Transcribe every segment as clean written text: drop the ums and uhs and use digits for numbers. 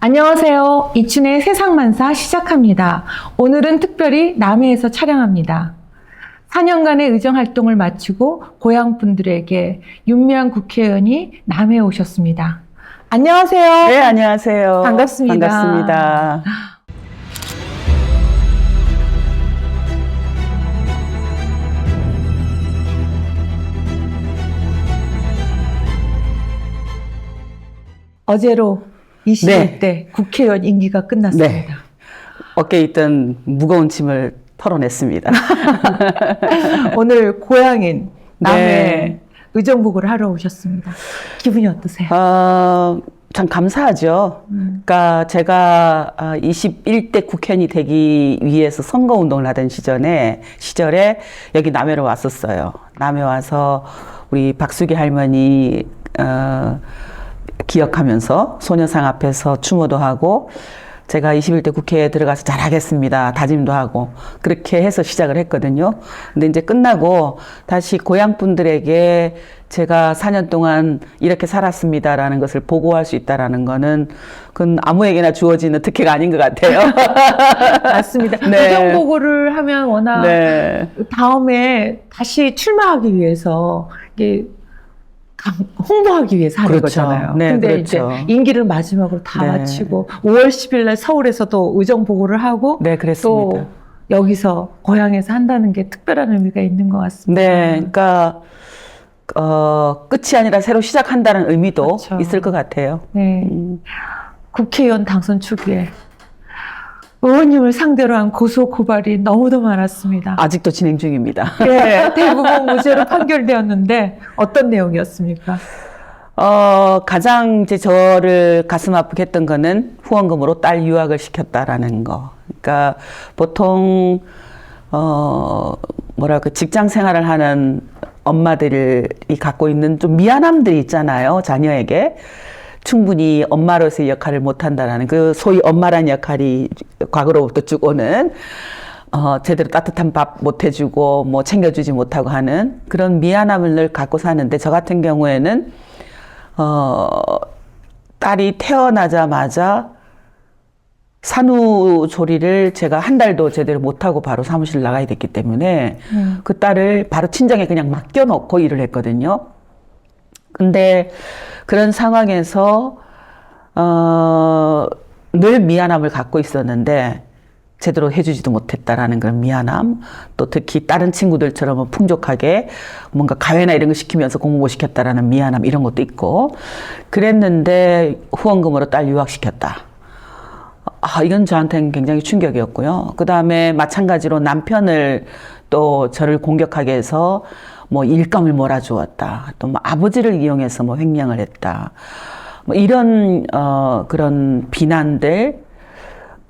안녕하세요. 이춘의 세상만사 시작합니다. 오늘은 특별히 남해에서 촬영합니다. 4년간의 의정활동을 마치고 고향 분들에게 윤미향 국회의원이 남해에 오셨습니다. 안녕하세요. 네, 안녕하세요. 반갑습니다. 반갑습니다. 어제로 21대 국회의원 임기가 끝났습니다. 네. 어깨에 있던 무거운 짐을 털어냈습니다. 오늘 고향인 남해 네. 의정복을 하러 오셨습니다. 기분이 어떠세요? 참 감사하죠. 그러니까 제가 21대 국회의원이 되기 위해서 선거운동을 하던 시절에 여기 남해로 왔었어요. 남해 와서 우리 박수기 할머니 기억하면서 소녀상 앞에서 추모도 하고 제가 21대 국회에 들어가서 잘하겠습니다 다짐도 하고 그렇게 해서 시작을 했거든요. 근데 이제 끝나고 다시 고향 분들에게 제가 4년 동안 이렇게 살았습니다라는 것을 보고할 수 있다라는 거는 그건 아무에게나 주어지는 특혜가 아닌 것 같아요. 맞습니다. 네. 의정보고를 하면 워낙 네. 다음에 다시 출마하기 위해서 이게 홍보하기 위해서 하는 그렇죠. 거잖아요. 네, 근데 그렇죠. 이제 임기를 마지막으로 다 네. 마치고 5월 10일 날 서울에서도 의정 보고를 하고 네, 그랬습니다. 또 여기서 고향에서 한다는 게 특별한 의미가 있는 것 같습니다. 네, 그러니까 끝이 아니라 새로 시작한다는 의미도 그렇죠. 있을 것 같아요. 네. 국회의원 당선 초기에 의원님을 상대로 한 고소 고발이 너무도 많았습니다. 아직도 진행 중입니다. 네, 대부분 무죄로 판결되었는데 어떤 내용이었습니까? 가장 이제 저를 가슴 아프게 했던 거는 후원금으로 딸 유학을 시켰다라는 거. 그러니까 보통 직장 생활을 하는 엄마들이 갖고 있는 좀 미안함들이 있잖아요, 자녀에게. 충분히 엄마로서의 역할을 못한다라는 그 소위 엄마란 역할이 과거로부터 쭉 오는 제대로 따뜻한 밥 못 해주고 뭐 챙겨주지 못하고 하는 그런 미안함을 늘 갖고 사는데 저 같은 경우에는 딸이 태어나자마자 산후조리를 제가 한 달도 제대로 못하고 바로 사무실 나가야 됐기 때문에 그 딸을 바로 친정에 그냥 맡겨놓고 일을 했거든요. 근데 그런 상황에서 늘 미안함을 갖고 있었는데 제대로 해주지도 못했다라는 그런 미안함, 또 특히 다른 친구들처럼 풍족하게 뭔가 가회나 이런 거 시키면서 공부 못 시켰다라는 미안함 이런 것도 있고 그랬는데 후원금으로 딸 유학시켰다. 이건 저한테는 굉장히 충격이었고요. 그 다음에 마찬가지로 남편을 또 저를 공격하게 해서 뭐 일감을 몰아주었다. 또 뭐 아버지를 이용해서 뭐 횡령을 했다. 뭐 이런 그런 비난들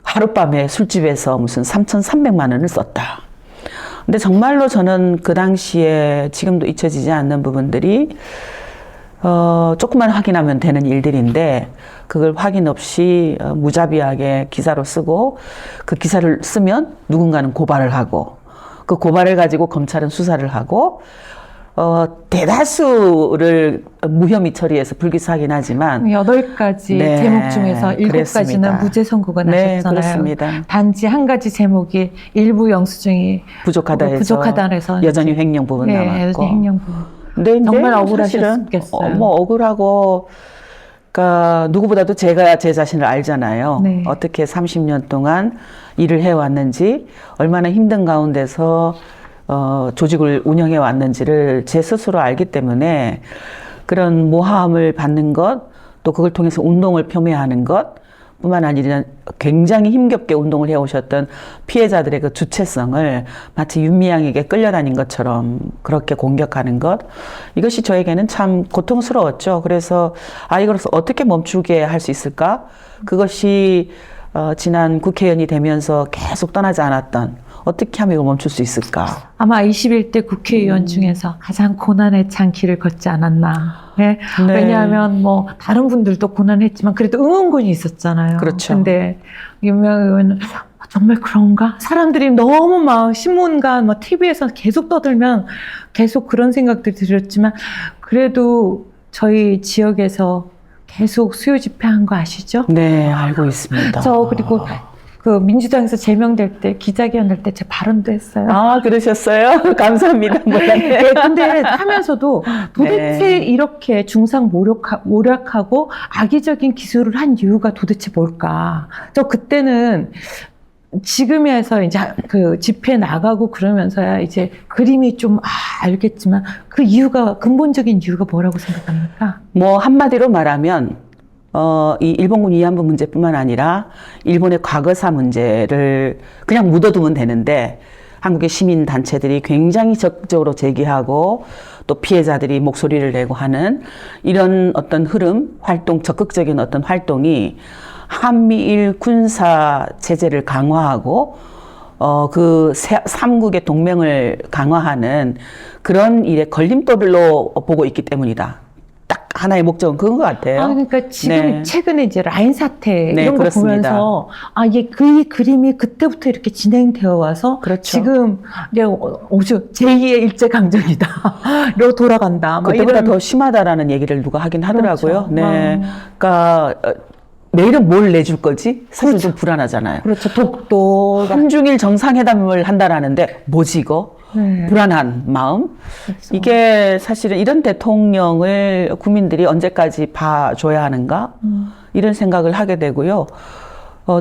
하룻밤에 술집에서 무슨 3,300만 원을 썼다. 근데 정말로 저는 그 당시에 지금도 잊혀지지 않는 부분들이 조금만 확인하면 되는 일들인데 그걸 확인 없이 무자비하게 기사로 쓰고 그 기사를 쓰면 누군가는 고발을 하고 그 고발을 가지고 검찰은 수사를 하고 대다수를 무혐의 처리해서 불기소하긴 하지만 8가지 네, 제목 중에서 7가지는 그랬습니다. 무죄 선고가 네, 나셨잖아요. 그렇습니다. 단지 한 가지 제목이 일부 영수증이 부족하다 해서 여전히 횡령 부분 네, 남았고 여전히 횡령 부분. 근데 정말 사실은 억울하셨겠어요. 뭐 억울하고 그러니까 누구보다도 제가 제 자신을 알잖아요. 네. 어떻게 30년 동안 일을 해왔는지 얼마나 힘든 가운데서 조직을 운영해 왔는지를 제 스스로 알기 때문에 그런 모함을 받는 것, 또 그걸 통해서 운동을 폄훼하는 것 뿐만 아니라 굉장히 힘겹게 운동을 해오셨던 피해자들의 그 주체성을 마치 윤미향에게 끌려다닌 것처럼 그렇게 공격하는 것, 이것이 저에게는 참 고통스러웠죠. 그래서 이것을 어떻게 멈추게 할 수 있을까? 그것이 지난 국회의원이 되면서 계속 떠나지 않았던 어떻게 하면 이걸 멈출 수 있을까? 아마 21대 국회의원 중에서 가장 고난의 장길을 걷지 않았나. 네? 네. 왜냐하면 뭐 다른 분들도 고난했지만 그래도 응원군이 있었잖아요. 그렇죠. 근데 윤미향 의원은 정말 그런가? 사람들이 너무 막 신문과 뭐 TV에서 계속 떠들면 계속 그런 생각들이 들었지만 그래도 저희 지역에서 계속 수요 집회한 거 아시죠? 네, 알고 있습니다. 저 그리고 그 민주당에서 제명될 때 기자회견 할 때 제 발언도 했어요. 아, 그러셨어요? 감사합니다. 몰랐네. 네, 근데 하면서도 도대체 네. 이렇게 중상 모략하고 악의적인 기술을 한 이유가 도대체 뭘까? 저 그때는 지금에서 이제 그 집회 나가고 그러면서야 이제 그림이 좀 알겠지만 그 이유가 근본적인 이유가 뭐라고 생각합니까? 뭐 한마디로 말하면 이 일본군 위안부 문제뿐만 아니라 일본의 과거사 문제를 그냥 묻어두면 되는데 한국의 시민 단체들이 굉장히 적극적으로 제기하고 또 피해자들이 목소리를 내고 하는 이런 어떤 흐름, 활동, 적극적인 어떤 활동이 한미일 군사 체제를 강화하고 그 삼국의 동맹을 강화하는 그런 일의 걸림돌로 보고 있기 때문이다. 딱 하나의 목적은 그건 것 같아요. 그러니까 지금 네. 최근에 이제 라인 사태 네, 이런 거 그렇습니다. 보면서 이 그림이 그때부터 이렇게 진행되어 와서 그렇죠. 지금 이제 오죽 제2의 일제 강점기다. 로 돌아간다. 막 그때보다 이런 더 심하다라는 얘기를 누가 하긴 하더라고요. 그렇죠. 네. 그러니까 내일은 뭘 내줄 거지? 사실 좀 불안하잖아요. 그렇죠. 독도 한중일 정상회담을 한다라는데 뭐지 이거? 네. 불안한 마음. 그렇죠. 이게 사실은 이런 대통령을 국민들이 언제까지 봐줘야 하는가? 이런 생각을 하게 되고요.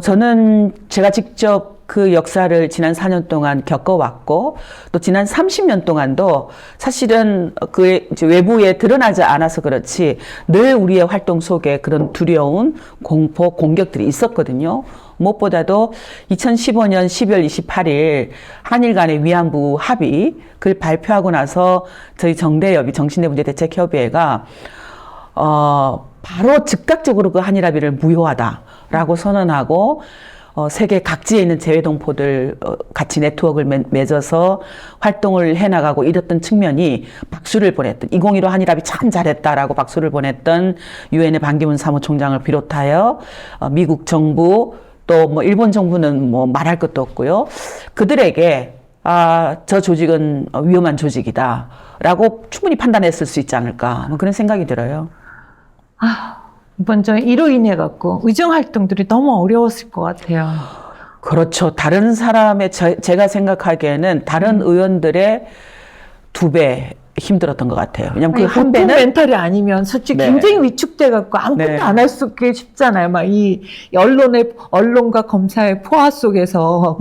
저는 제가 직접 그 역사를 지난 4년 동안 겪어왔고 또 지난 30년 동안도 사실은 그 외부에 드러나지 않아서 그렇지 늘 우리의 활동 속에 그런 두려운 공포, 공격들이 있었거든요. 무엇보다도 2015년 12월 28일 한일 간의 위안부 합의 그걸 발표하고 나서 저희 정대협의 정신내문제대책협의회가 바로 즉각적으로 그 한일 합의를 무효하다라고 선언하고 세계 각지에 있는 재외동포들 같이 네트워크를 맺어서 활동을 해나가고 이랬던 측면이 박수를 보냈던 2015 한일합의 참 잘했다라고 박수를 보냈던 유엔의 반기문 사무총장을 비롯하여 미국 정부 또 뭐 일본 정부는 뭐 말할 것도 없고요. 그들에게 저 조직은 위험한 조직이다라고 충분히 판단했을 수 있지 않을까 뭐 그런 생각이 들어요. 이번 이로 인해 갖고 의정 활동들이 너무 어려웠을 것 같아요. 그렇죠. 다른 사람의 제가 생각하기에는 다른 의원들의 2배 힘들었던 것 같아요. 왜냐면 그 한 배는 멘탈이 아니면 솔직히 네. 굉장히 위축돼 갖고 아무것도 네. 안 할 수 있게 쉽잖아요. 막 이 언론과 검사의 포화 속에서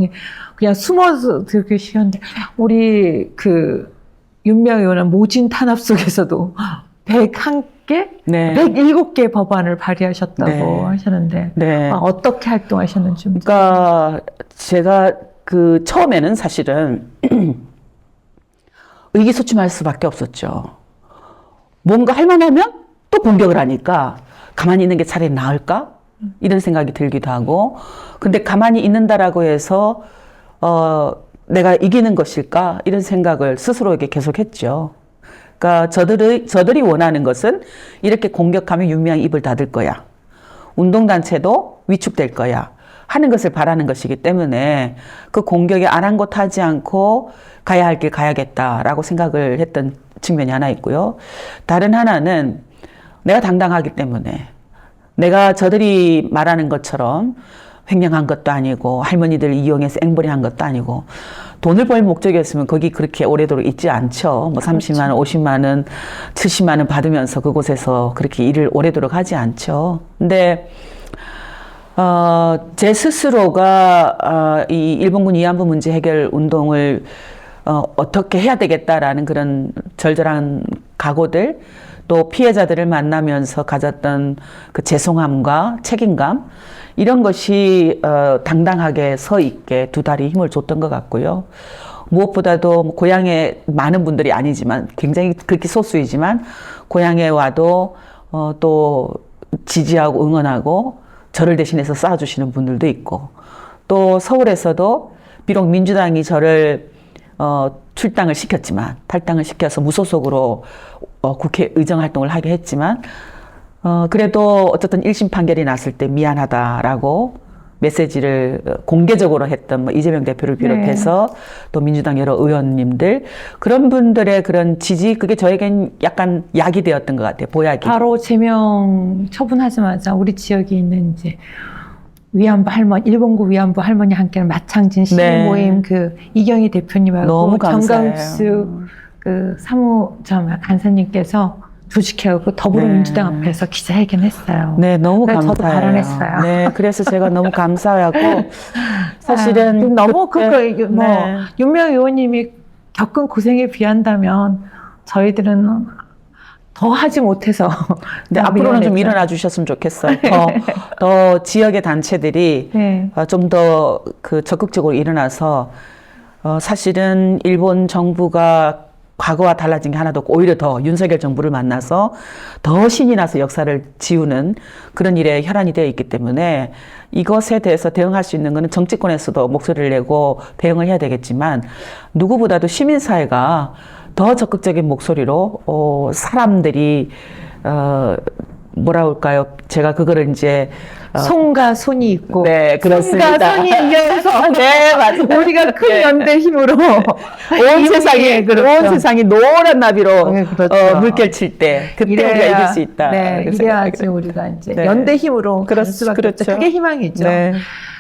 그냥 숨어서 되게 쉬운데 우리 그 윤미향 의원은 모진 탄압 속에서도 101개, 네. 107개 법안을 발의하셨다고 네. 하셨는데 네. 어떻게 활동하셨는지 좀 그러니까 제가 그 처음에는 사실은 의기소침할 수밖에 없었죠. 뭔가 할 만하면 또 공격을 하니까 가만히 있는 게 차라리 나을까? 이런 생각이 들기도 하고 근데 가만히 있는다라고 해서 내가 이기는 것일까? 이런 생각을 스스로에게 계속했죠. 그러니까 저들이 원하는 것은 이렇게 공격하면 윤미향 입을 닫을 거야. 운동단체도 위축될 거야. 하는 것을 바라는 것이기 때문에 그 공격에 아랑곳하지 않고 가야 할 길 가야겠다라고 생각을 했던 측면이 하나 있고요. 다른 하나는 내가 당당하기 때문에 내가 저들이 말하는 것처럼 횡령한 것도 아니고 할머니들 이용해서 앵벌이한 것도 아니고 돈을 벌 목적이었으면 거기 그렇게 오래도록 있지 않죠. 뭐 30만 원, 50만 원, 70만 원 받으면서 그곳에서 그렇게 일을 오래도록 하지 않죠. 근데 제 스스로가 이 일본군 위안부 문제 해결 운동을 어떻게 해야 되겠다라는 그런 절절한 각오들 또 피해자들을 만나면서 가졌던 그 죄송함과 책임감 이런 것이 당당하게 서 있게 두 다리 힘을 줬던 것 같고요. 무엇보다도 뭐 고향에 많은 분들이 아니지만 굉장히 그렇게 소수이지만 고향에 와도 또 지지하고 응원하고 저를 대신해서 쌓아주시는 분들도 있고 또 서울에서도 비록 민주당이 저를 출당을 시켰지만 탈당을 시켜서 무소속으로 국회 의정 활동을 하게 했지만 그래도 어쨌든 1심 판결이 났을 때 미안하다라고 메시지를 공개적으로 했던 뭐 이재명 대표를 비롯해서 또 민주당 여러 의원님들 그런 분들의 그런 지지 그게 저에겐 약간 약이 되었던 것 같아요. 보약이. 바로 제명 처분하자마자 우리 지역에 있는 이제 위안부 할머니, 일본군 위안부 할머니 함께하는 마창진 시민 네. 모임 그 이경희 대표님하고 너무 감사해요. 정강수 그 간사님께서 조직해하고 더불어민주당 앞에서 기자회견했어요. 네, 너무 그래서 감사해요. 저도 발언했어요. 네, 그래서 제가 너무 감사하고 사실은 너무 그때- 그거 뭐 네. 윤명 의원님이 겪은 고생에 비한다면 저희들은 더 하지 못해서 네, 앞으로는 좀 일어나 주셨으면 좋겠어요. 더 지역의 단체들이 네. 좀 더 그 적극적으로 일어나서 사실은 일본 정부가 과거와 달라진 게 하나도 없고 오히려 더 윤석열 정부를 만나서 더 신이 나서 역사를 지우는 그런 일에 혈안이 되어 있기 때문에 이것에 대해서 대응할 수 있는 것은 정치권에서도 목소리를 내고 대응을 해야 되겠지만 누구보다도 시민사회가 더 적극적인 목소리로 사람들이 뭐라 할까요? 제가 그거를 이제 손과 손이 있고 네, 그렇습니다. 손과 손이 이겨서 네, 맞습니다. 우리가 큰 네. 연대 힘으로 온 세상이 그렇죠. 온 세상이 노란 나비로 네, 그렇죠. 물결 칠 때 그때 우리가 이길 수 있다. 네, 그래서 이래야지 우리가 이제 네. 연대 힘으로 갈 그렇죠, 수밖에 없죠. 그렇죠. 그게 희망이죠. 네.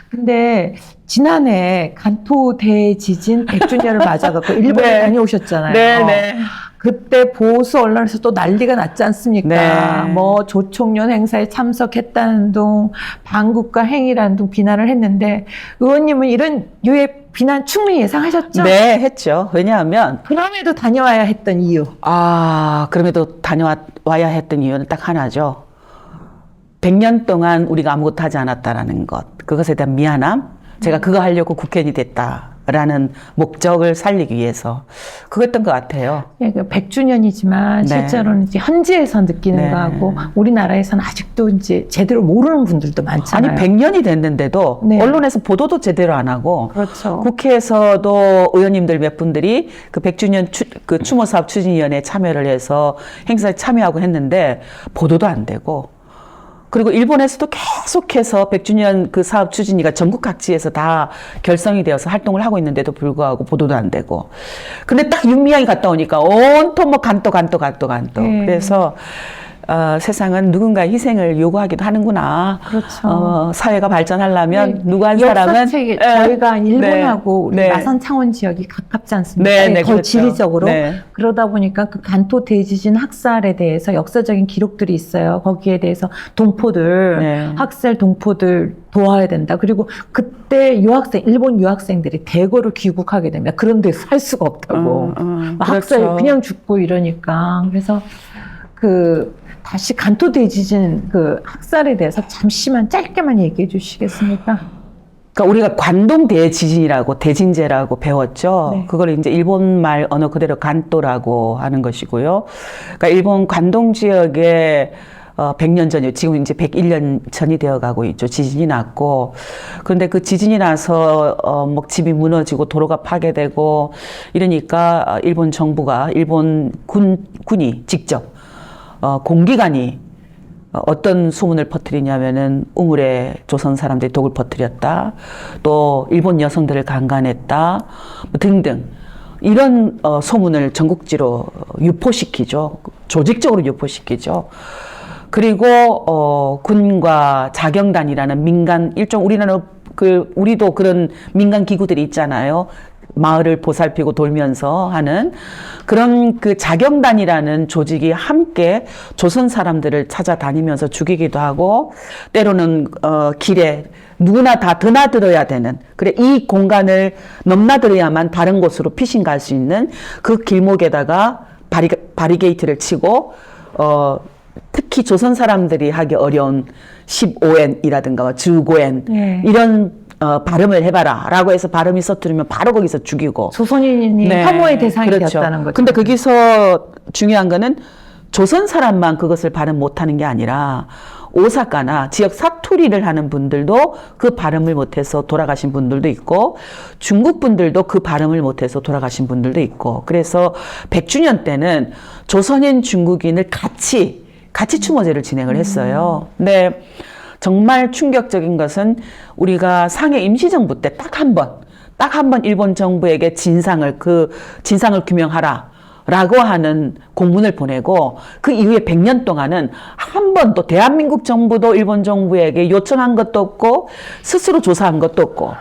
근데 지난해 간토 대지진 100주년을 맞아갖고 일본에 네. 다녀오셨잖아요. 네, 네. 그때 보수 언론에서 또 난리가 났지 않습니까? 네. 뭐 조총련 행사에 참석했다는 둥, 반국가 행위라는 둥 비난을 했는데 의원님은 이런 유의 비난 충분히 예상하셨죠? 네, 했죠. 왜냐하면 그럼에도 다녀와야 했던 이유. 그럼에도 다녀와야 했던 이유는 딱 하나죠. 100년 동안 우리가 아무것도 하지 않았다라는 것. 그것에 대한 미안함. 제가 그거 하려고 국회의원이 됐다라는 목적을 살리기 위해서 그거였던 것 같아요. 100주년이지만 네. 실제로는 이제 현지에서 느끼는 네. 거하고 우리나라에서는 아직도 이제 제대로 모르는 분들도 많잖아요. 아니 100년이 됐는데도 네. 언론에서 보도도 제대로 안 하고 그렇죠. 국회에서도 의원님들 몇 분들이 그 100주년 그 추모 사업 추진위원회에 참여를 해서 행사에 참여하고 했는데 보도도 안 되고 그리고 일본에서도 계속해서 100주년 그 사업 추진위가 전국 각지에서 다 결성이 되어서 활동을 하고 있는데도 불구하고 보도도 안 되고. 근데 딱 윤미향이 갔다 오니까 온통 뭐 간도. 네. 그래서 세상은 누군가의 희생을 요구하기도 하는구나. 그렇죠. 사회가 발전하려면 네. 누구 한 사람은 역사책에 저희가 일본하고 우리 네. 마산 창원 지역이 가깝지 않습니까? 네, 네, 거의 그렇죠. 지리적으로. 네. 그러다 보니까 그 간토 대지진 학살에 대해서 역사적인 기록들이 있어요. 거기에 대해서 동포들, 네. 학살 동포들 도와야 된다. 그리고 그때 일본 유학생들이 대거로 귀국하게 됩니다. 그런 데서 살 수가 없다고. 막 학살 그렇죠. 그냥 죽고 이러니까. 그래서 다시 간토 대지진 그 학살에 대해서 잠시만 짧게만 얘기해 주시겠습니까? 그러니까 우리가 관동 대지진이라고 대진제라고 배웠죠. 네. 그걸 이제 일본 말 언어 그대로 간도라고 하는 것이고요. 그러니까 일본 관동 지역에 100년 전이요. 지금 이제 101년 전이 되어 가고 있죠. 지진이 났고. 그런데 그 지진이 나서 뭐 집이 무너지고 도로가 파괴되고 이러니까 일본 정부가 일본 군이 직접 공기관이 어떤 소문을 퍼뜨리냐면은 우물에 조선 사람들이 독을 퍼뜨렸다. 또 일본 여성들을 강간했다. 뭐 등등. 이런 소문을 유포시키죠. 조직적으로 유포시키죠. 그리고 군과 자경단이라는 민간 일종 우리도 그런 민간 기구들이 있잖아요. 마을을 보살피고 돌면서 하는 그런 그 자경단이라는 조직이 함께 조선 사람들을 찾아다니면서 죽이기도 하고 때로는 길에 누구나 다 드나들어야 되는 그래 이 공간을 넘나들어야만 다른 곳으로 피신 갈 수 있는 그 길목에다가 바리게이트를 치고 특히 조선 사람들이 하기 어려운 15엔이라든가 주고엔 네. 이런 발음을 해봐라 라고 해서 발음이 서투르면 바로 거기서 죽이고 조선인이 네. 혐오의 대상이 그렇죠. 되었다는 거죠. 근데 거기서 중요한 거는 조선 사람만 그것을 발음 못하는 게 아니라 오사카나 지역 사투리를 하는 분들도 그 발음을 못해서 돌아가신 분들도 있고 중국 분들도 그 발음을 못해서 돌아가신 분들도 있고 그래서 100주년 때는 조선인 중국인을 같이 추모제를 진행을 했어요. 근데 정말 충격적인 것은 우리가 상해 임시정부 때 딱 한 번 일본 정부에게 진상을 규명하라. 라고 하는 공문을 보내고 그 이후에 100년 동안은 한 번도 대한민국 정부도 일본 정부에게 요청한 것도 없고 스스로 조사한 것도 없고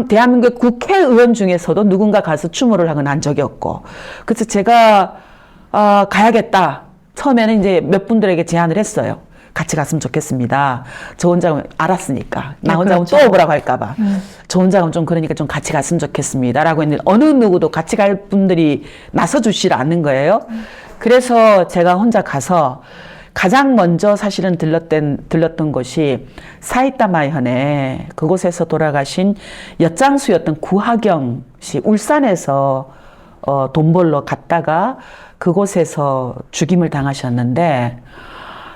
대한민국 국회의원 중에서도 누군가 가서 추모를 하거나 한 적이 없고 그래서 제가 가야겠다. 처음에는 이제 몇 분들에게 제안을 했어요. 같이 갔으면 좋겠습니다. 저 혼자 알았으니까. 나 혼자 그렇죠. 또 오라고 할까봐. 저 혼자 가면 좀 그러니까 좀 같이 갔으면 좋겠습니다. 라고 했는데 어느 누구도 같이 갈 분들이 나서주시지 않는 거예요. 그래서 제가 혼자 가서 가장 먼저 사실은 들렀던 곳이 사이타마현에 그곳에서 돌아가신 엿장수였던 구하경 씨, 울산에서 돈 벌러 갔다가 그곳에서 죽임을 당하셨는데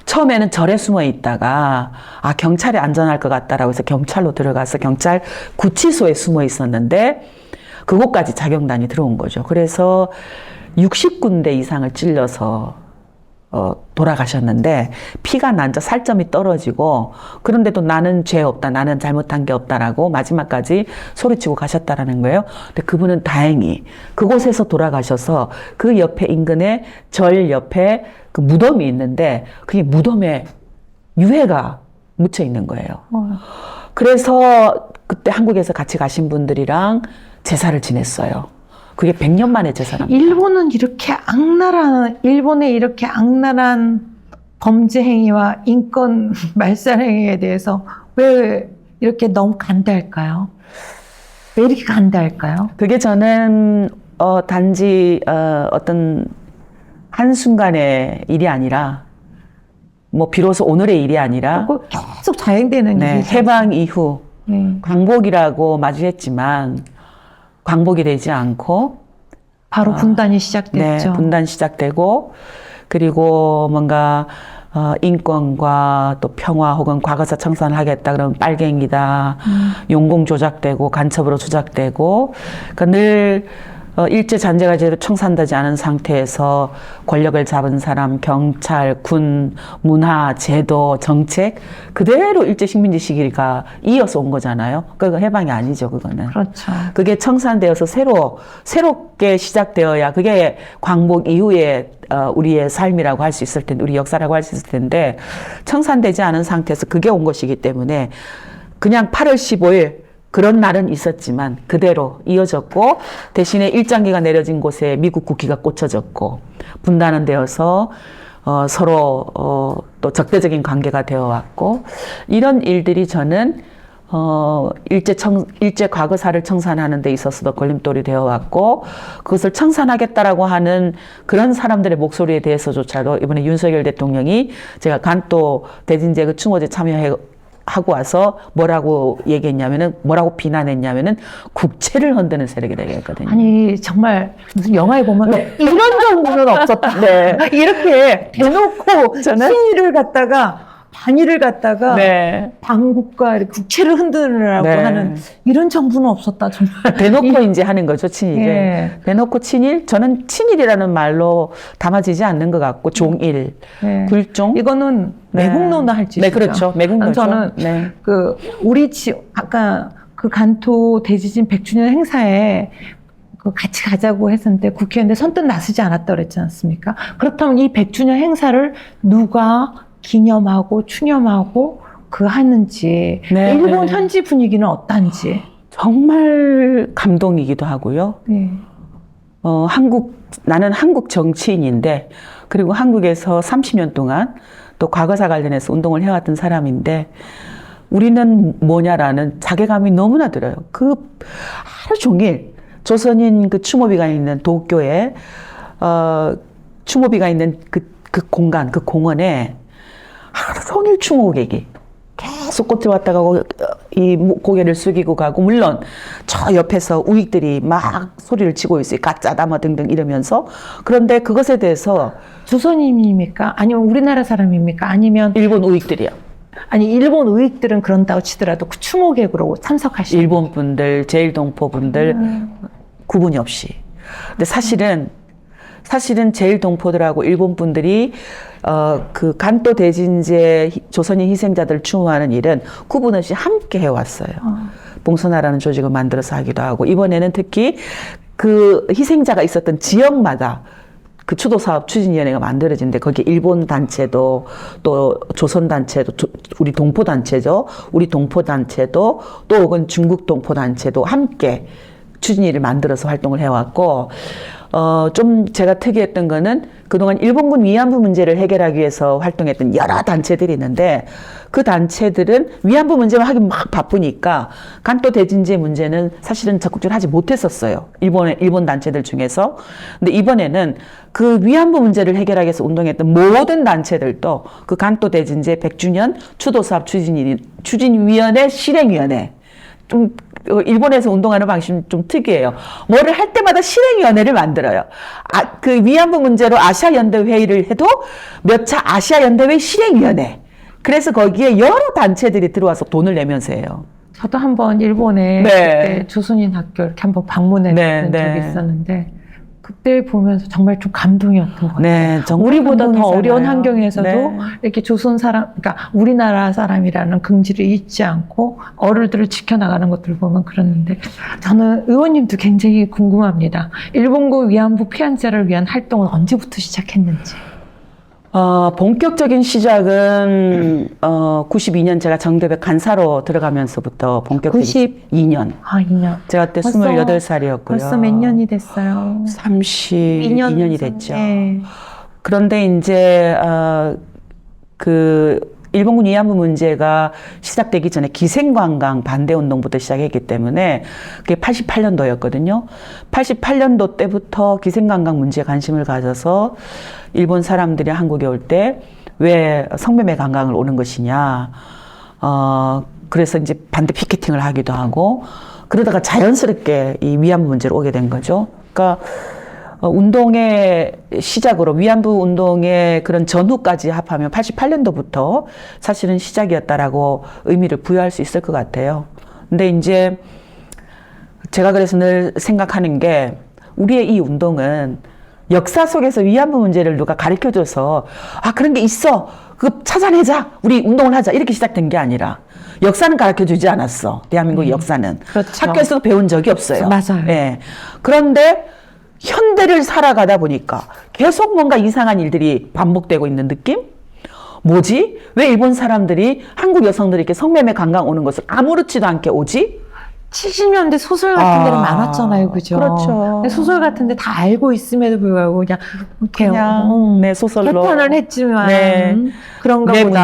처음에는 절에 숨어 있다가 경찰이 안전할 것 같다라고 해서 경찰로 들어가서 경찰 구치소에 숨어 있었는데 그곳까지 자경단이 들어온 거죠. 그래서 60군데 이상을 찔려서 돌아가셨는데 피가 난자 살점이 떨어지고 그런데도 나는 죄 없다, 나는 잘못한 게 없다라고 마지막까지 소리치고 가셨다라는 거예요. 근데 그분은 다행히 그곳에서 돌아가셔서 그 옆에 인근에 절 옆에 그 무덤이 있는데 그게 무덤에 유해가 묻혀 있는 거예요. 그래서 그때 한국에서 같이 가신 분들이랑 제사를 지냈어요. 그게 100년 만에 제사랍니다. 일본의 이렇게 악랄한 범죄 행위와 인권 말살 행위에 대해서 왜 이렇게 너무 간대할까요? 왜 이렇게 간대할까요? 그게 저는 단지 어떤 한순간의 일이 아니라 뭐 비로소 오늘의 일이 아니라 계속 자행되는 일이죠. 해방 이후 광복이라고 마주했지만 광복이 되지 않고 바로 분단이 시작됐죠. 네, 분단 시작되고 그리고 뭔가 인권과 또 평화 혹은 과거사 청산을 하겠다 그러면 빨갱이다, 용공 조작되고 간첩으로 조작되고 그러니까 늘 일제 잔재가 제대로 청산되지 않은 상태에서 권력을 잡은 사람, 경찰, 군, 문화, 제도, 정책 그대로 일제 식민지 시기가 이어서 온 거잖아요. 그거 해방이 아니죠, 그거는. 그렇죠. 그게 청산되어서 새롭게 시작되어야 그게 광복 이후에 우리의 삶이라고 할 수 있을 텐데, 우리 역사라고 할 수 있을 텐데 청산되지 않은 상태에서 그게 온 것이기 때문에 그냥 8월 15일 그런 날은 있었지만 그대로 이어졌고 대신에 일장기가 내려진 곳에 미국 국기가 꽂혀졌고 분단은 되어서 서로 또 적대적인 관계가 되어 왔고 이런 일들이 저는 일제 과거사를 청산하는 데 있어서도 걸림돌이 되어 왔고 그것을 청산하겠다라고 하는 그런 사람들의 목소리에 대해서조차도 이번에 윤석열 대통령이 제가 간또 대진제 그 추모제 하고 와서 뭐라고 비난했냐면은 국채를 흔드는 세력이라고 했거든요. 아니 정말 무슨 영화에 보면 이런 정도는 없었다. 네. 이렇게 대놓고 친일을 갖다가 반일을 갖다가 네. 반국가 이렇게 국채를 흔드느라고 네. 하는 이런 정부는 없었다 정말. 대놓고 이제 하는 거죠, 친일을. 예. 대놓고 친일? 저는 친일이라는 말로 담아지지 않는 것 같고 종일, 네. 굴종. 이거는 네. 매국노나 할 짓이죠. 네, 그렇죠. 매국노죠. 저는 네. 아까 그 간토 대지진 100주년 행사에 같이 가자고 했었는데 국회의원들 선뜻 나서지 않았다고 그랬지 않습니까? 그렇다면 이 100주년 행사를 누가 기념하고 추념하고 하는지 네. 일본 현지 분위기는 어떤지 정말 감동이기도 하고요. 네. 나는 한국 정치인인데 그리고 한국에서 30년 동안 또 과거사 관련해서 운동을 해왔던 사람인데 우리는 뭐냐라는 자괴감이 너무나 들어요. 하루 종일 조선인 그 추모비가 있는 도쿄에 추모비가 있는 그 공간, 그 공원에 하루 종일 추모객이 계속 꽃을 왔다 가고 이 고개를 숙이고 가고 물론 저 옆에서 우익들이 막 소리를 치고 있어요. 가짜다마 등등 이러면서 그런데 그것에 대해서 조선인입니까? 아니면 우리나라 사람입니까? 아니면 일본 우익들이요. 아니 일본 우익들은 그런다고 치더라도 그 추모객으로 참석하시는 일본 분들, 제일동포 분들 구분이 없이. 근데 사실은 사실은 제일 동포들하고 일본 분들이 그 간도 대진제 조선인 희생자들을 추모하는 일은 구분 없이 함께 해왔어요. 봉선화라는 조직을 만들어서 하기도 하고, 이번에는 특히 그 희생자가 있었던 지역마다 그 추도사업 추진위원회가 만들어진데, 거기에 일본 단체도 또 조선 단체도 우리 동포 단체죠. 우리 동포 단체도 또 혹은 중국 동포 단체도 함께 추진위를 만들어서 활동을 해왔고, 좀 제가 특이했던 거는 그동안 일본군 위안부 문제를 해결하기 위해서 활동했던 여러 단체들이 있는데, 그 단체들은 위안부 문제만 하기 막 바쁘니까 간도 대진제 문제는 사실은 적극적으로 하지 못했었어요. 일본 단체들 중에서. 근데 이번에는 그 위안부 문제를 해결하기 위해서 운동했던 모든 단체들도 그 간도 대진제 100주년 추도사업 추진위원회 실행위원회, 좀 일본에서 운동하는 방식은 좀 특이해요. 뭐를 할 때마다 실행위원회를 만들어요. 그 위안부 문제로 아시아연대 회의를 해도 몇 차 아시아연대회 실행위원회. 그래서 거기에 여러 단체들이 들어와서 돈을 내면서 해요. 저도 한번 일본에 그때 조선인 학교 이렇게 한번 방문했던 적이 있었는데, 그때 보면서 정말 좀 감동이었던 것 같아요. 네, 우리보다 더 감동이잖아요. 어려운 환경에서도 이렇게 조선 사람, 그러니까 우리나라 사람이라는 긍지를 잊지 않고 어른들을 지켜나가는 것들을 보면 그랬는데, 저는 의원님도 굉장히 궁금합니다. 일본군 위안부 피해자를 위한 활동은 언제부터 시작했는지. 본격적인 시작은 92년 제가 정대백 간사로 들어가면서부터 본격적인 2년. 2년. 제가 그때 28살이었고요. 벌써 몇 년이 됐어요? 32년이 됐죠. 네. 그런데 이제 그 일본군 위안부 문제가 시작되기 전에 기생관광 반대 운동부터 시작했기 때문에 그게 88년도였거든요. 88년도 때부터 기생관광 문제에 관심을 가져서 일본 사람들이 한국에 올 때 왜 성매매 관광을 오는 것이냐. 그래서 이제 반대 피켓팅을 하기도 하고, 그러다가 자연스럽게 이 위안부 문제로 오게 된 거죠. 그러니까 운동의 시작으로 위안부 운동의 그런 전후까지 합하면 88년도부터 사실은 시작이었다라고 의미를 부여할 수 있을 것 같아요. 근데 이제 제가 그래서 늘 생각하는 게, 우리의 이 운동은 역사 속에서 위안부 문제를 누가 가르쳐줘서 그런 게 있어, 그거 찾아내자, 우리 운동을 하자, 이렇게 시작된 게 아니라, 역사는 가르쳐주지 않았어. 대한민국의 역사는. 그렇죠. 학교에서도 배운 적이 없어요. 맞아요. 네. 그런데 현대를 살아가다 보니까 계속 뭔가 이상한 일들이 반복되고 있는 느낌? 뭐지? 왜 일본 사람들이 한국 여성들이 이렇게 성매매 관광 오는 것을 아무렇지도 않게 오지? 70년대 소설 같은 데는 많았잖아요, 그죠? 그렇죠. 근데 소설 같은 데 다 알고 있음에도 불구하고 그냥 내 소설로 개편을 했지만 네. 그런가 내 보다.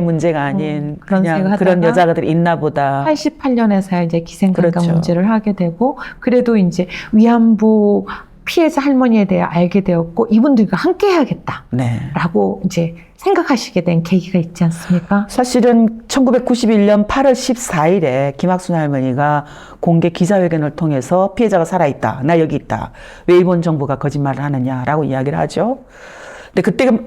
문제가 아닌 그런 그냥 생각하다가 그런 여자들이 있나 보다. 88년에서 이제 기생관광 그렇죠. 문제를 하게 되고, 그래도 이제 위안부 피해자 할머니에 대해 알게 되었고, 이분들과 함께 해야겠다라고 이제 생각하시게 된 계기가 있지 않습니까? 사실은 1991년 8월 14일에 김학순 할머니가 공개 기자회견을 통해서 피해자가 살아있다, 나 여기 있다, 왜 일본 정부가 거짓말을 하느냐라고 이야기를 하죠. 근데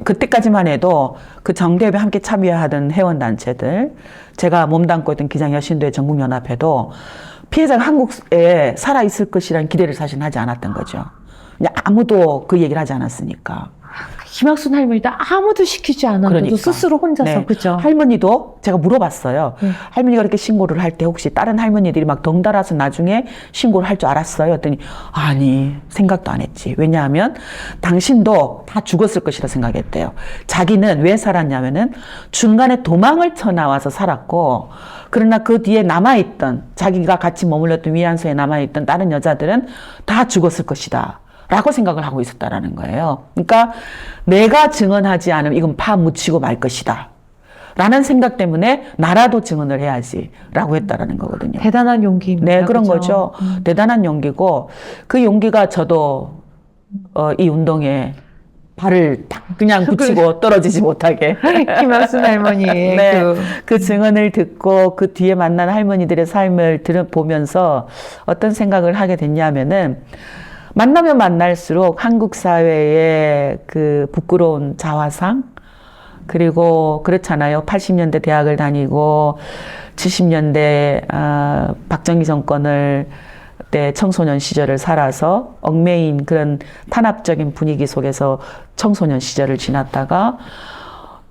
그때까지만 해도 그 정대협에 함께 참여하던 회원단체들, 제가 몸담고 있던 기장여신도의 전국연합회도 피해자가 한국에 살아있을 것이라는 기대를 사실 하지 않았던 거죠. 그냥 아무도 그 얘기를 하지 않았으니까. 김학순 할머니도 아무도 시키지 않았는데도 스스로 혼자서, 그죠? 할머니도 제가 물어봤어요. 할머니가 이렇게 신고를 할 때 혹시 다른 할머니들이 막 덩달아서 나중에 신고를 할 줄 알았어요? 했더니 아니, 생각도 안 했지. 왜냐하면 당신도 다 죽었을 것이라 생각했대요. 자기는 왜 살았냐면은 중간에 도망을 쳐 나와서 살았고, 그러나 그 뒤에 남아있던, 자기가 같이 머물렀던 위안소에 남아있던 다른 여자들은 다 죽었을 것이다 라고 생각을 하고 있었다라는 거예요. 그러니까 내가 증언하지 않으면 이건 파묻히고 말 것이다 라는 생각 때문에 나라도 증언을 해야지 라고 했다라는 거거든요. 대단한 용기입니다. 네, 그런 그죠? 거죠. 대단한 용기고, 그 용기가 저도 이 운동에 발을 딱 그냥 붙이고 떨어지지 못하게. 김학순 할머니의 네, 그 증언을 듣고 그 뒤에 만난 할머니들의 삶을 들어보면서 어떤 생각을 하게 됐냐면은, 만나면 만날수록 한국 사회의 그 부끄러운 자화상, 그리고 그렇잖아요. 80년대 대학을 다니고 70년대 박정희 정권을 때 청소년 시절을 살아서 얽매인 그런 탄압적인 분위기 속에서 청소년 시절을 지났다가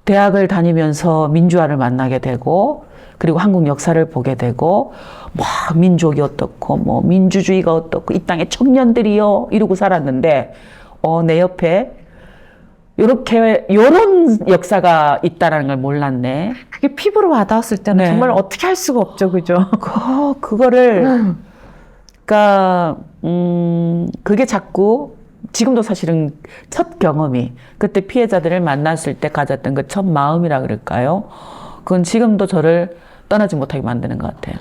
대학을 다니면서 민주화를 만나게 되고 그리고 한국 역사를 보게 되고 막 민족이 어떻고 뭐 민주주의가 어떻고 이 땅의 청년들이요 이러고 살았는데 내 옆에 요런 역사가 있다라는 걸 몰랐네. 그게 피부로 와닿았을 때는 네. 정말 어떻게 할 수가 없죠, 그죠? 그거를 그러니까 그게 자꾸 지금도 사실은 첫 경험이 그때 피해자들을 만났을 때 가졌던 그 첫 마음이라 그럴까요? 그건 지금도 저를 떠나지 못하게 만드는 것 같아요.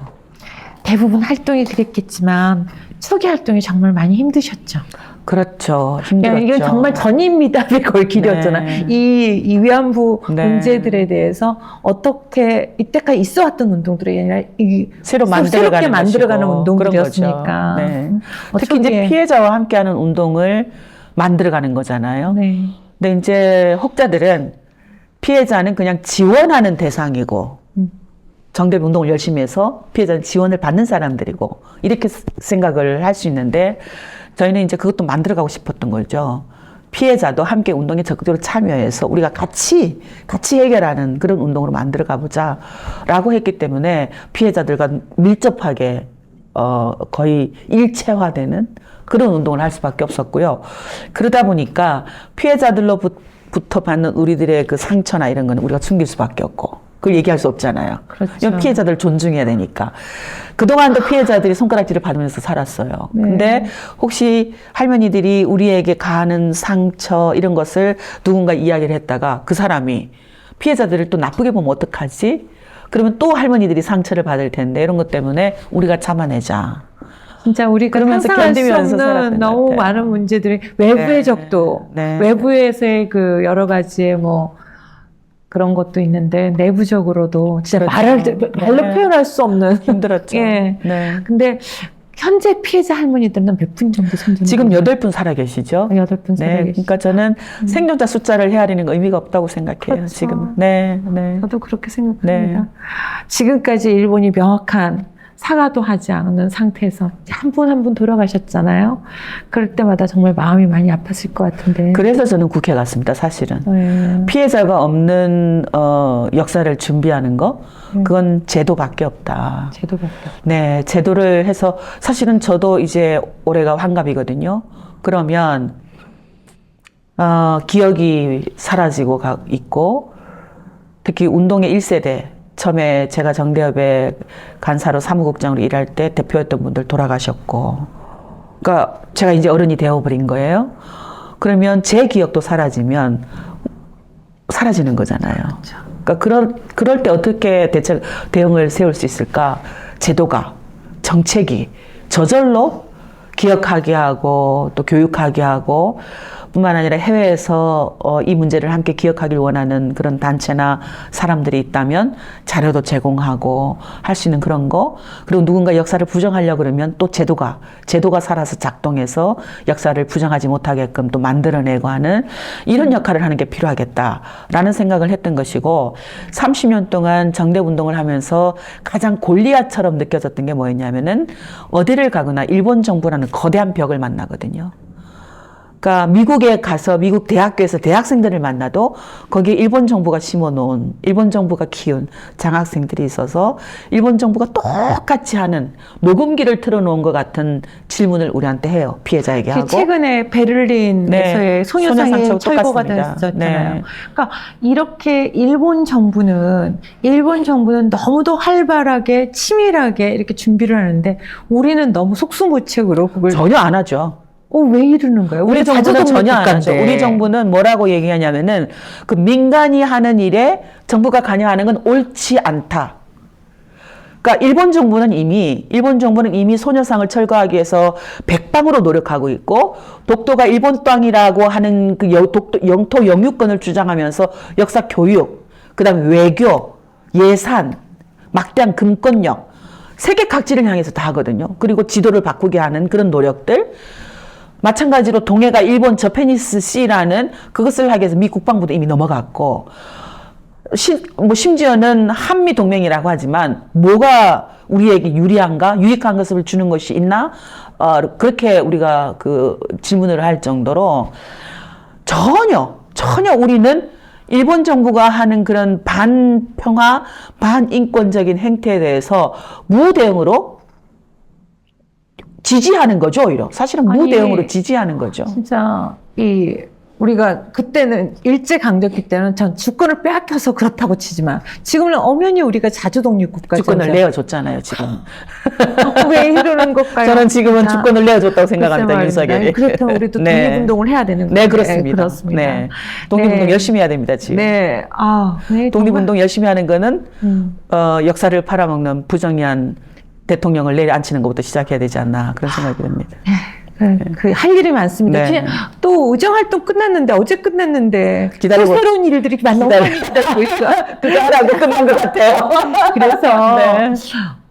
대부분 활동이 그랬겠지만 초기 활동이 정말 많이 힘드셨죠. 그렇죠. 힘들었죠. 이건 정말 전임미답의 걸 길이었잖아. 네. 이 위안부 네. 문제들에 대해서 어떻게 이때까지 있어왔던 운동들이 아니라 새로 새롭게 만들어가는 만들어가는 것이고, 운동들이었으니까. 그런 거죠. 네. 특히 초기에. 이제 피해자와 함께하는 운동을 만들어가는 거잖아요. 네. 근데 이제 혹자들은 피해자는 그냥 지원하는 대상이고 정대비 운동을 열심히 해서 피해자는 지원을 받는 사람들이고 이렇게 생각을 할 수 있는데 저희는 이제 그것도 만들어가고 싶었던 거죠. 피해자도 함께 운동에 적극적으로 참여해서 우리가 같이 해결하는 그런 운동으로 만들어가 보자라고 했기 때문에 피해자들과 밀접하게 거의 일체화되는 그런 운동을 할 수밖에 없었고요. 그러다 보니까 피해자들로부터 받는 우리들의 그 상처나 이런 거는 우리가 숨길 수밖에 없고 그걸 얘기할 수 없잖아요. 그렇죠. 피해자들 존중해야 되니까. 그동안도 피해자들이 손가락질을 받으면서 살았어요. 네. 근데 혹시 할머니들이 우리에게 가하는 상처 이런 것을 누군가 이야기를 했다가 그 사람이 피해자들을 또 나쁘게 보면 어떡하지? 그러면 또 할머니들이 상처를 받을 텐데 이런 것 때문에 우리가 참아내자. 진짜 우리가 그러면서 상상할 수 견디면서 살았던 없는 것 너무 같아요. 많은 문제들이 외부의 네. 적도, 네. 외부에서의 그 여러 가지의 뭐 그런 것도 있는데 내부적으로도 진짜 그렇죠. 말로 네. 표현할 수 없는 힘들었죠. 예. 네. 근데 현재 피해자 할머니들은 몇 분 정도 생존? 지금 8분 살아 계시죠? 8분 살아 네. 계시죠. 그러니까 저는 생존자 숫자를 헤아리는 거 의미가 없다고 생각해요. 그렇죠. 지금. 네. 네. 저도 그렇게 생각합니다. 네. 지금까지 일본이 명확한 사과도 하지 않는 상태에서 한 분 한 분 돌아가셨잖아요. 그럴 때마다 정말 마음이 많이 아팠을 것 같은데. 그래서 저는 국회 갔습니다. 사실은. 네. 피해자가 없는 역사를 준비하는 거 그건 제도밖에 없다. 제도밖에. 네, 제도를 해서 사실은 저도 이제 올해가 환갑이거든요. 그러면 기억이 사라지고 있고 특히 운동의 1세대 처음에 제가 정대협의 간사로 사무국장으로 일할 때 대표였던 분들 돌아가셨고 그러니까 제가 이제 어른이 되어버린 거예요. 그러면 제 기억도 사라지면 사라지는 거잖아요. 그러니까 그럴 때 어떻게 대응을 세울 수 있을까? 제도가, 정책이 저절로 기억하게 하고 또 교육하게 하고 뿐만 아니라 해외에서 이 문제를 함께 기억하길 원하는 그런 단체나 사람들이 있다면 자료도 제공하고 할 수 있는 그런 거 그리고 누군가 역사를 부정하려고 그러면 또 제도가 살아서 작동해서 역사를 부정하지 못하게끔 또 만들어내고 하는 이런 역할을 하는 게 필요하겠다라는 생각을 했던 것이고 30년 동안 정대운동을 하면서 가장 골리앗처럼 느껴졌던 게 뭐였냐면은 어디를 가거나 일본 정부라는 거대한 벽을 만나거든요. 그러니까 미국에 가서 미국 대학교에서 대학생들을 만나도 거기에 일본 정부가 심어놓은 일본 정부가 키운 장학생들이 있어서 일본 정부가 똑같이 하는 녹음기를 틀어놓은 것 같은 질문을 우리한테 해요. 피해자에게 하고. 최근에 베를린에서의 네. 소녀상이 소녀상처럼 철거가 똑같습니다. 됐었잖아요. 네. 그러니까 이렇게 일본 정부는 너무도 활발하게 치밀하게 이렇게 준비를 하는데 우리는 너무 속수무책으로 그걸 전혀 안 하죠. 왜 이러는 거예요? 우리 정부는 전혀 안 하죠. 국가인데. 우리 정부는 뭐라고 얘기하냐면은 그 민간이 하는 일에 정부가 관여하는 건 옳지 않다. 그러니까 일본 정부는 이미 소녀상을 철거하기 위해서 백방으로 노력하고 있고 독도가 일본 땅이라고 하는 그 영토 영유권을 주장하면서 역사 교육, 그다음에 외교, 예산, 막대한 금권력 세계 각지를 향해서 다 하거든요. 그리고 지도를 바꾸게 하는 그런 노력들. 마찬가지로 동해가 일본 저페니스 씨라는 그것을 하기 위해서 미 국방부도 이미 넘어갔고 뭐 심지어는 한미 동맹이라고 하지만 뭐가 우리에게 유리한가, 유익한 것을 주는 것이 있나? 그렇게 우리가 그 질문을 할 정도로 전혀 우리는 일본 정부가 하는 그런 반평화, 반인권적인 행태에 대해서 무대응으로 지지하는 거죠, 오히려. 사실은 무대응으로 지지하는 거죠. 진짜 우리가 그때는 일제강점기 때는 전 주권을 빼앗겨서 그렇다고 치지만 지금은 엄연히 우리가 자주독립국가죠. 주권을 내어줬잖아요, 지금. 왜 이러는 걸까요? 저는 지금은 진짜. 주권을 내어줬다고 생각합니다, 윤석열이. 그렇다면 우리도 네. 독립운동을 해야 되는 거예요. 네, 그렇습니다. 그렇습니다. 네. 독립운동 네. 열심히 해야 됩니다, 지금. 네. 네, 독립운동 열심히 하는 거는 역사를 팔아먹는 부정의한 대통령을 내려앉히는 것부터 시작해야 되지 않나 그런 생각이 듭니다. 할 일이 많습니다. 네. 그냥 또 의정활동 끝났는데 어제 끝났는데 기다리고- 또 새로운 일들이 너무 많이 기다리고 있어. 그거 하라고 끝난 것 같아요. 그래서 네.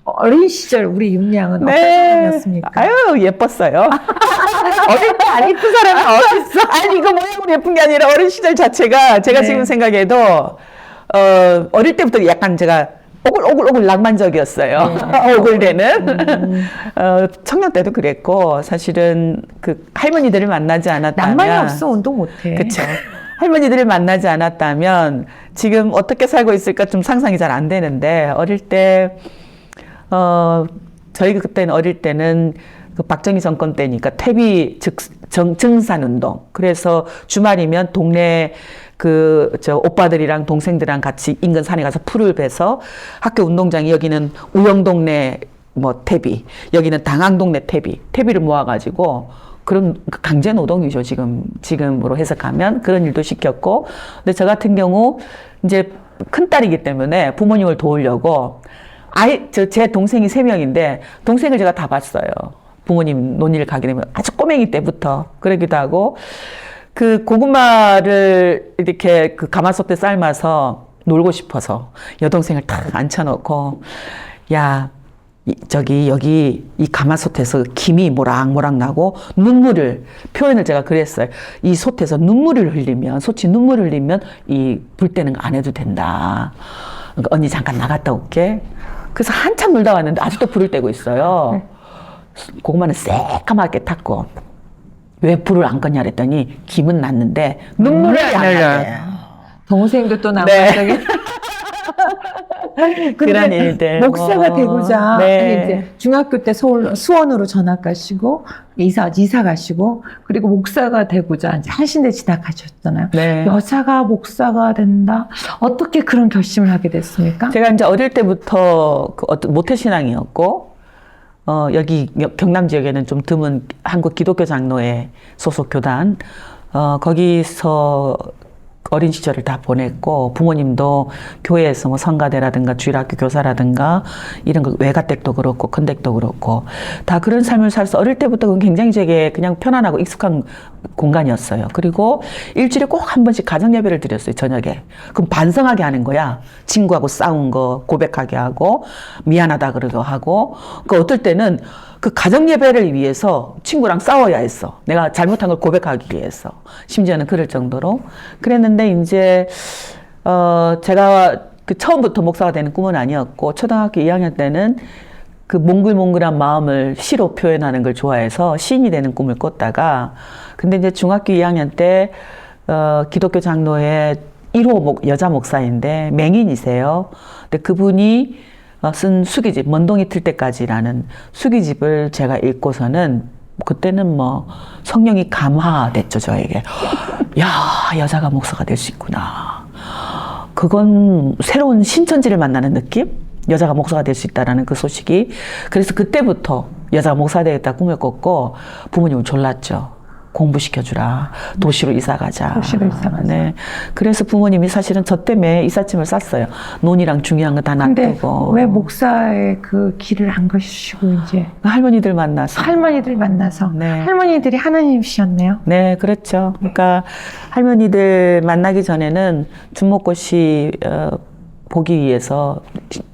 어린 시절 우리 윤양은 어떤 네. 사람이었습니까? 아유, 예뻤어요. 어릴 때 안 이쁜 사람이 어딨어? 아니, 이거 모양으로 예쁜 게 아니라 어린 시절 자체가 제가 네. 지금 생각해도, 어릴 때부터 약간 제가 오글오글 낭만적이었어요. 오글대는. 청년 때도 그랬고, 사실은 그 할머니들을 만나지 않았다면. 낭만이 없어 운동 못해. 그쵸. 할머니들을 만나지 않았다면 지금 어떻게 살고 있을까 좀 상상이 잘 안 되는데, 어릴 때, 저희가 그때는 어릴 때는 그 박정희 정권 때니까 퇴비 증산운동. 그래서 주말이면 동네 오빠들이랑 동생들이랑 같이 인근 산에 가서 풀을 베서 학교 운동장이 여기는 우영동네 퇴비, 여기는 당항동네 퇴비를 모아가지고 그런 강제 노동이죠, 지금으로 해석하면. 그런 일도 시켰고. 근데 저 같은 경우 이제 큰딸이기 때문에 부모님을 도우려고 제 동생이 3명인데 동생을 제가 다 봤어요. 부모님 논일 가게 되면 아주 꼬맹이 때부터 그러기도 하고, 그 고구마를 이렇게 그 가마솥에 삶아서 놀고 싶어서 여동생을 탁 앉혀놓고, 야, 여기 이 가마솥에서 김이 모락모락 나고 표현을 제가 그랬어요. 이 솥에서 솥이 눈물을 흘리면 이 불 때는 거 안 해도 된다. 그러니까 언니 잠깐 나갔다 올게. 그래서 한참 놀다 왔는데 아직도 불을 떼고 있어요. 고구마는 새까맣게 탔고, 왜 불을 안 껐냐 그랬더니 김은 났는데 눈물이 안 나요. 동생도 또 낭만적인. 그런 일들. 목사가 되고자 네. 이제 중학교 때 수원으로 전학 가시고 이사 가시고, 그리고 목사가 되고자 이제 한신대 진학하셨잖아요. 네. 여자가 목사가 된다. 어떻게 그런 결심을 하게 됐습니까? 제가 이제 어릴 때부터 모태신앙이었고, 여기 경남 지역에는 좀 드문 한국 기독교 장로회 소속 교단, 거기서 어린 시절을 다 보냈고, 부모님도 교회에서 성가대라든가 주일학교 교사라든가 이런 거 외가댁도 그렇고 큰댁도 그렇고 다 그런 삶을 살아서 어릴 때부터 굉장히 제게 그냥 편안하고 익숙한 공간이었어요. 그리고 일주일에 꼭 한 번씩 가정 예배를 드렸어요, 저녁에. 그럼 반성하게 하는 거야. 친구하고 싸운 거 고백하게 하고 미안하다 그러고 하고, 그 어떨 때는 그 가정 예배를 위해서 친구랑 싸워야 했어. 내가 잘못한 걸 고백하기 위해서. 심지어는 그럴 정도로 그랬는데, 이제 제가 그 처음부터 목사가 되는 꿈은 아니었고, 초등학교 2학년 때는 그 몽글몽글한 마음을 시로 표현하는 걸 좋아해서 시인이 되는 꿈을 꿨다가, 근데 이제 중학교 2학년 때 기독교 장로회 1호 여자 목사인데 맹인이세요. 근데 그분이 쓴 수기집, 먼동이 틀 때까지라는 수기집을 제가 읽고서는 그때는 성령이 감화됐죠, 저에게. 야, 여자가 목사가 될 수 있구나. 그건 새로운 신천지를 만나는 느낌? 여자가 목사가 될 수 있다라는 그 소식이. 그래서 그때부터 여자가 목사가 되겠다 꿈을 꿨고, 부모님은 졸랐죠. 공부시켜주라. 도시로 이사가자. 도시로 이사가자. 네. 그래서 부모님이 사실은 저 때문에 이삿짐을 쌌어요. 논이랑 중요한 거 다 근데 놔두고. 왜 목사의 그 길을 안 가시고 이제 할머니들 만나서. 할머니들 만나서. 네. 할머니들이 하나님이셨네요. 네, 그렇죠. 그러니까 할머니들 만나기 전에는 준목고시 보기 위해서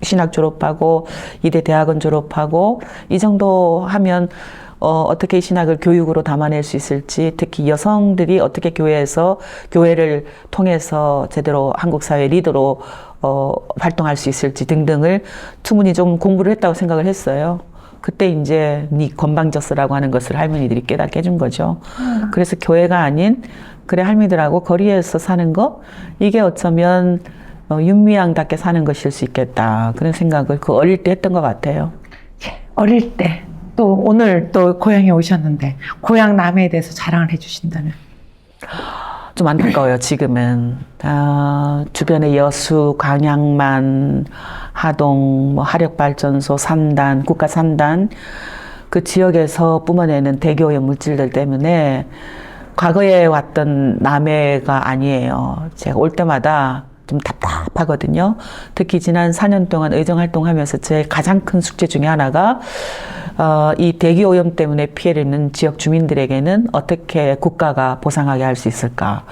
신학 졸업하고 이대 대학원 졸업하고 이 정도 하면 어떻게 이 신학을 교육으로 담아낼 수 있을지, 특히 여성들이 어떻게 교회를 통해서 제대로 한국 사회 리더로 활동할 수 있을지 등등을 충분히 좀 공부를 했다고 생각을 했어요. 그때 이제 네 건방졌어라고 하는 것을 할머니들이 깨닫게 해준 거죠. 그래서 교회가 아닌 그래 할머니들하고 거리에서 사는 거 이게 어쩌면 윤미향답게 사는 것일 수 있겠다 그런 생각을 그 어릴 때 했던 것 같아요. 어릴 때 또 오늘 또 고향에 오셨는데 고향 남해에 대해서 자랑을 해주신다면? 좀 안타까워요. 지금은 주변에 여수, 광양만, 하동, 뭐 하력발전소, 산단, 국가 산단 그 지역에서 뿜어내는 대기오염 물질들 때문에 과거에 왔던 남해가 아니에요. 제가 올 때마다 좀 답답하거든요. 특히 지난 4년 동안 의정활동하면서 제 가장 큰 숙제 중에 하나가 이 대기오염 때문에 피해를 입는 지역 주민들에게는 어떻게 국가가 보상하게 할 수 있을까.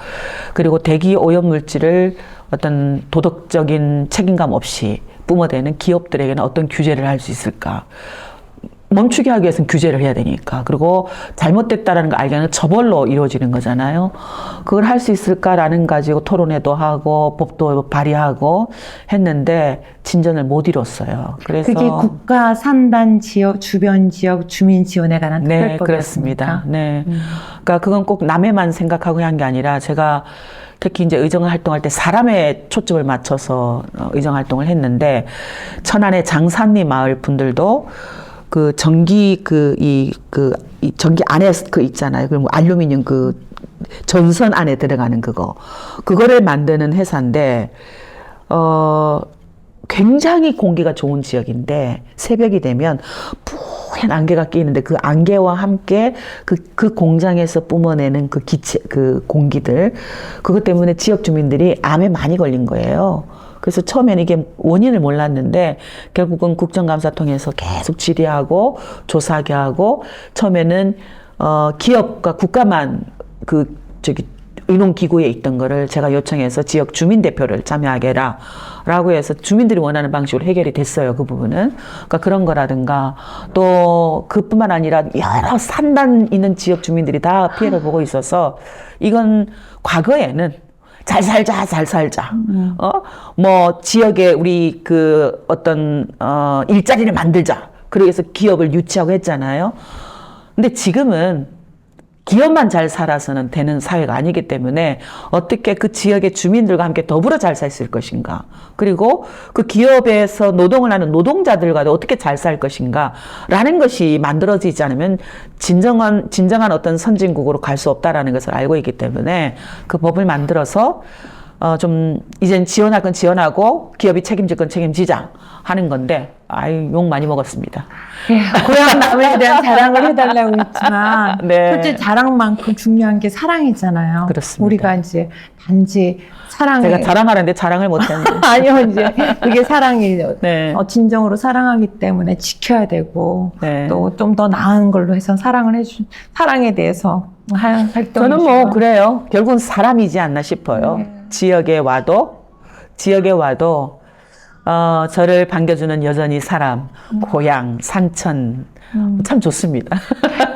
그리고 대기오염 물질을 어떤 도덕적인 책임감 없이 뿜어대는 기업들에게는 어떤 규제를 할 수 있을까. 멈추게 하기 위해서는 규제를 해야 되니까. 그리고 잘못됐다라는 걸 알게 하는 처벌로 이루어지는 거잖아요. 그걸 할 수 있을까라는 가지고 토론회도 하고 법도 발의하고 했는데 진전을 못 이뤘어요. 그래서 그게 국가 산단 지역, 주변 지역 주민 지원에 관한 네, 특별법이었습니까? 그렇습니다. 네. 그러니까 그건 꼭 남해만 생각하고 한 게 아니라 제가 특히 이제 의정 활동할 때 사람에 초점을 맞춰서 의정 활동을 했는데 천안의 장산리 마을 분들도 그 전기 이 전기 안에 그 있잖아요. 그 알루미늄 그 전선 안에 들어가는 그거를 만드는 회사인데 굉장히 공기가 좋은 지역인데 새벽이 되면 푸른 안개가 끼는데 그 안개와 함께 그 공장에서 뿜어내는 그 기체 그 공기들 그것 때문에 지역 주민들이 암에 많이 걸린 거예요. 그래서 처음에는 이게 원인을 몰랐는데 결국은 국정감사 통해서 계속 질의하고 조사하게 하고 처음에는 기업과 국가만 의논기구에 있던 거를 제가 요청해서 지역 주민 대표를 참여하게 해라 라고 해서 주민들이 원하는 방식으로 해결이 됐어요. 그 부분은. 그러니까 그런 거라든가 또 그뿐만 아니라 여러 산단 있는 지역 주민들이 다 피해를 보고 있어서 이건 과거에는 잘 살자. 뭐, 지역에 우리 일자리를 만들자. 그래서 기업을 유치하고 했잖아요. 근데 지금은 기업만 잘 살아서는 되는 사회가 아니기 때문에 어떻게 그 지역의 주민들과 함께 더불어 잘 살 수 있을 것인가. 그리고 그 기업에서 노동을 하는 노동자들과도 어떻게 잘 살 것인가. 라는 것이 만들어지지 않으면 진정한 어떤 선진국으로 갈 수 없다라는 것을 알고 있기 때문에 그 법을 만들어서 이젠 지원할 건 지원하고 기업이 책임질 건 책임지자 하는 건데, 욕 많이 먹었습니다. 고향 남해에 대한 자랑을 해달라고 했지만, 네. 솔직히 자랑만큼 중요한 게 사랑이잖아요. 그렇습니다. 우리가 이제 단지 사랑을. 제가 자랑하는데 자랑을 못했는데. 아니요, 이제 그게 사랑이에요. 네. 진정으로 사랑하기 때문에 지켜야 되고, 네. 또 좀 더 나은 걸로 해서 사랑에 대해서 활동. 저는 뭐 그래요. 결국은 사람이지 않나 싶어요. 지역에 와도 저를 반겨주는 여전히 사람, 고향, 산천 참 좋습니다.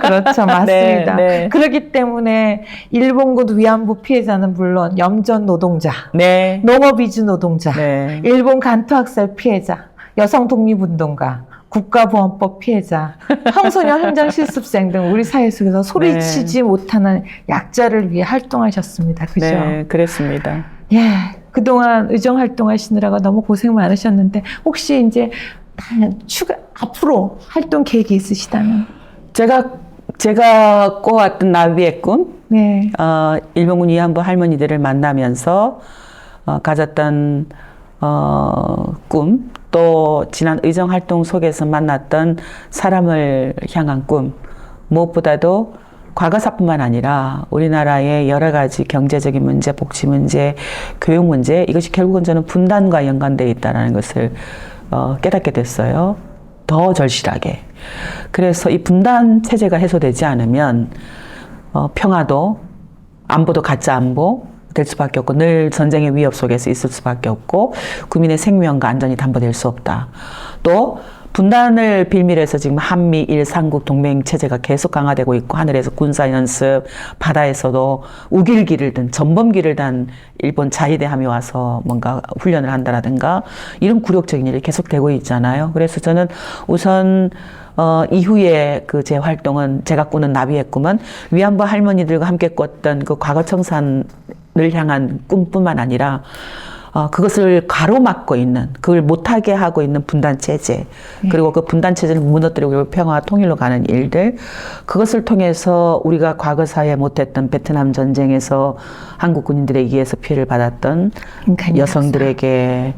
그렇죠, 맞습니다. 네. 그렇기 때문에 일본군 위안부 피해자는 물론 염전 노동자, 네. 농업이주 노동자, 네. 일본 간투학살 피해자, 여성 독립운동가, 국가보안법 피해자, 청소년 현장 실습생 등 우리 사회 속에서 소리치지 못하는 약자를 위해 활동하셨습니다. 그죠? 네, 그랬습니다. 예, 그동안 의정 활동하시느라가 너무 고생 많으셨는데 혹시 이제 앞으로 활동 계획이 있으시다면? 제가 꿔왔던 나비의 꿈, 네. 일본군 위안부 할머니들을 만나면서 가졌던 꿈, 또 지난 의정 활동 속에서 만났던 사람을 향한 꿈, 무엇보다도 과거사뿐만 아니라 우리나라의 여러 가지 경제적인 문제, 복지 문제, 교육 문제, 이것이 결국은 저는 분단과 연관되어 있다는 것을 깨닫게 됐어요. 더 절실하게. 그래서 이 분단 체제가 해소되지 않으면 평화도, 안보도 가짜 안보 될 수밖에 없고 늘 전쟁의 위협 속에서 있을 수밖에 없고 국민의 생명과 안전이 담보될 수 없다. 또 분단을 빌미로 해서 지금 한미일 삼국 동맹 체제가 계속 강화되고 있고 하늘에서 군사 연습, 바다에서도 우길기를 든 전범기를 단 일본 자위대함이 와서 뭔가 훈련을 한다라든가 이런 굴욕적인 일이 계속되고 있잖아요. 그래서 저는 우선 이후에 그 제 활동은 제가 꾸는 나비의 꿈은 위안부 할머니들과 함께 꿨던 그 과거 청산을 향한 꿈뿐만 아니라 그것을 가로막고 있는, 그걸 못하게 하고 있는 분단 체제, 그리고 그 분단 체제를 무너뜨리고 평화와 통일로 가는 일들, 그것을 통해서 우리가 과거사에 못했던 베트남 전쟁에서 한국 군인들에 의해서 피해를 받았던 여성들에게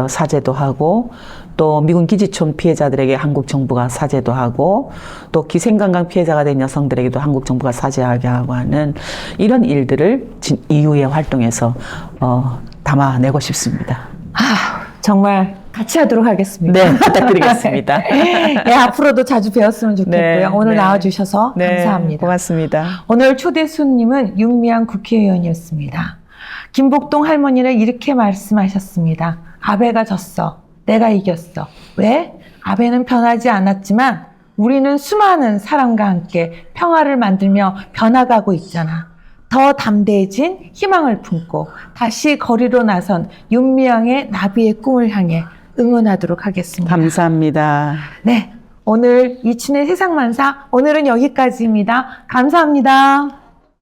사죄도 하고, 또 미군 기지촌 피해자들에게 한국 정부가 사죄도 하고, 또 기생관광 피해자가 된 여성들에게도 한국 정부가 사죄하게 하고 하는 이런 일들을 이후의 활동에서 담아내고 싶습니다. 정말 같이 하도록 하겠습니다. 네, 부탁드리겠습니다. 네, 앞으로도 자주 배웠으면 좋겠고요. 네, 오늘 네. 나와주셔서 네, 감사합니다. 고맙습니다. 오늘 초대 손님은 윤미향 국회의원이었습니다. 김복동 할머니는 이렇게 말씀하셨습니다. 아베가 졌어. 내가 이겼어. 왜? 아베는 변하지 않았지만 우리는 수많은 사람과 함께 평화를 만들며 변화가고 있잖아. 더 담대해진 희망을 품고 다시 거리로 나선 윤미향의 나비의 꿈을 향해 응원하도록 하겠습니다. 감사합니다. 네, 오늘 이춘의 세상만사 오늘은 여기까지입니다. 감사합니다.